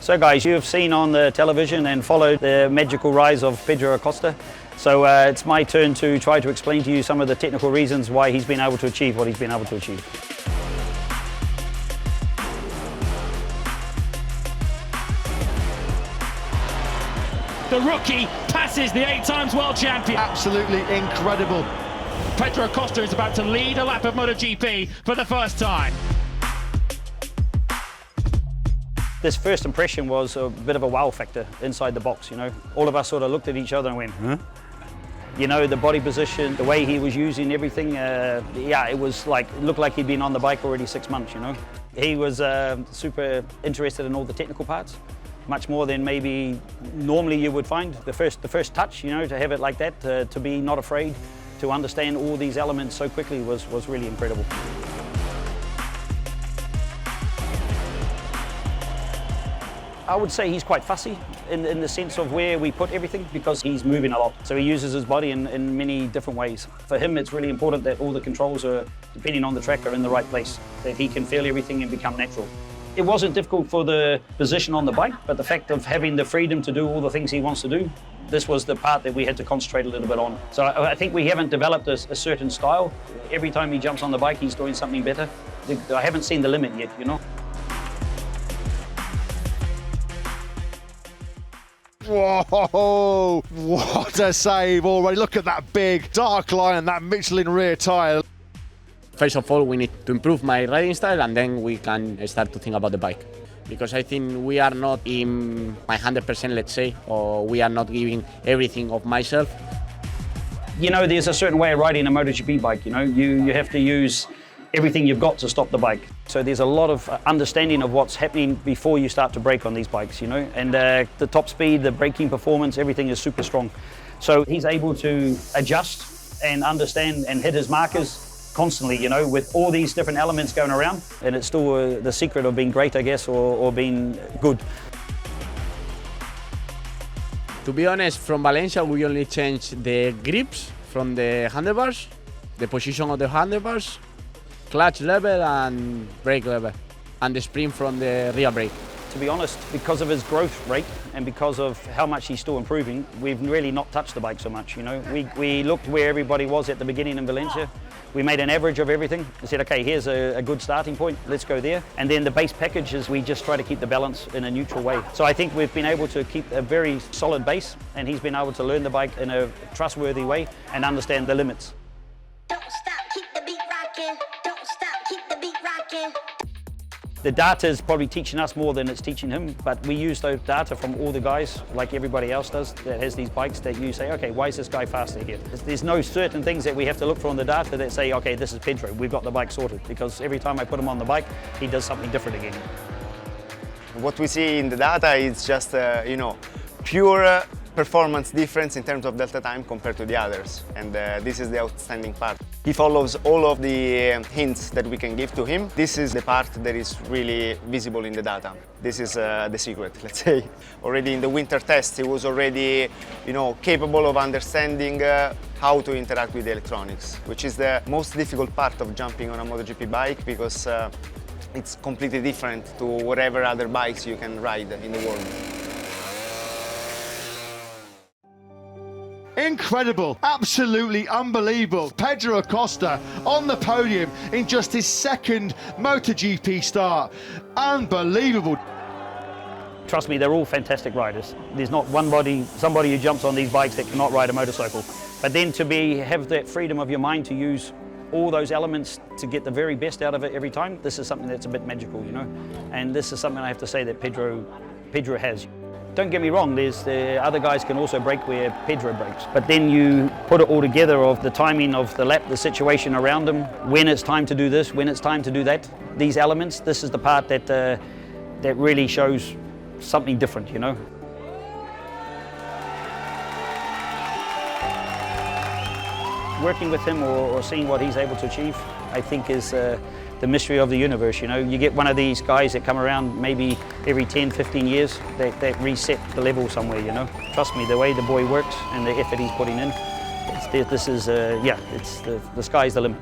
So guys, you have seen on the television and followed the magical rise of Pedro Acosta. So it's my turn to try to explain to you some of the technical reasons why he's been able to achieve what he's been able to achieve. The rookie passes the 8 times world champion. Absolutely incredible. Pedro Acosta is about to lead a lap of MotoGP for the first time. This first impression was a bit of a wow factor inside the box, you know. All of us sort of looked at each other and went, huh? You know, the body position, the way he was using everything, yeah, it was like, it looked like he'd been on the bike already 6 months, you know. He was super interested in all the technical parts, much more than maybe normally you would find. The first touch, you know, to have it like that, to be not afraid, to understand all these elements so quickly was really incredible. I would say he's quite fussy in the sense of where we put everything because he's moving a lot. So he uses his body in many different ways. For him, it's really important that all the controls are, depending on the track, are in the right place, that he can feel everything and become natural. It wasn't difficult for the position on the bike, but the fact of having the freedom to do all the things he wants to do, this was the part that we had to concentrate a little bit on. So I think we haven't developed a certain style. Every time he jumps on the bike, he's doing something better. I haven't seen the limit yet, you know. Whoa, what a save already. Look at that big dark line and that Michelin rear tyre. First of all, we need to improve my riding style and then we can start to think about the bike. Because I think we are not in my 100%, let's say, or we are not giving everything of myself. You know, there's a certain way of riding a MotoGP bike, you know. You have to use everything you've got to stop the bike. So there's a lot of understanding of what's happening before you start to brake on these bikes, you know. And the top speed, the braking performance, everything is super strong. So he's able to adjust and understand and hit his markers constantly, you know, with all these different elements going around. And it's still the secret of being great, I guess, or being good. To be honest, from Valencia, we only changed the grips from the handlebars, the position of the handlebars, clutch level and brake level, and the spring from the rear brake. To be honest, because of his growth rate and because of how much he's still improving, we've really not touched the bike so much, you know. We looked where everybody was at the beginning in Valencia. We made an average of everything and said, okay, here's a good starting point, let's go there. And then the base package is we just try to keep the balance in a neutral way. So I think we've been able to keep a very solid base and he's been able to learn the bike in a trustworthy way and understand the limits. Don't stop, keep the beat rocking. Don't stop, keep the beat rocking. The data is probably teaching us more than it's teaching him, but we use those data from all the guys, like everybody else does, that has these bikes that you say, okay, why is this guy faster here? There's no certain things that we have to look for on the data that say, okay, this is Pedro, we've got the bike sorted, because every time I put him on the bike, he does something different again. What we see in the data is just, you know, pure performance difference in terms of delta time compared to the others, and this is the outstanding part. He follows all of the hints that we can give to him. This is the part that is really visible in the data. This is the secret, let's say. Already in the winter test, he was already, you know, capable of understanding how to interact with the electronics, which is the most difficult part of jumping on a MotoGP bike because it's completely different to whatever other bikes you can ride in the world. Incredible, absolutely unbelievable. Pedro Acosta on the podium in just his second MotoGP start. Unbelievable. Trust me, they're all fantastic riders. There's not somebody who jumps on these bikes that cannot ride a motorcycle. But then to have that freedom of your mind to use all those elements to get the very best out of it every time, this is something that's a bit magical, you know. And this is something I have to say that Pedro has. Don't get me wrong, the other guys can also brake where Pedro brakes, but then you put it all together of the timing of the lap, the situation around him, when it's time to do this, when it's time to do that, these elements, this is the part that really shows something different, you know. Working with him or seeing what he's able to achieve, I think is the mystery of the universe, you know. You get one of these guys that come around maybe every 10, 15 years that reset the level somewhere, you know. Trust me, the way the boy works and the effort he's putting in, the sky's the limit.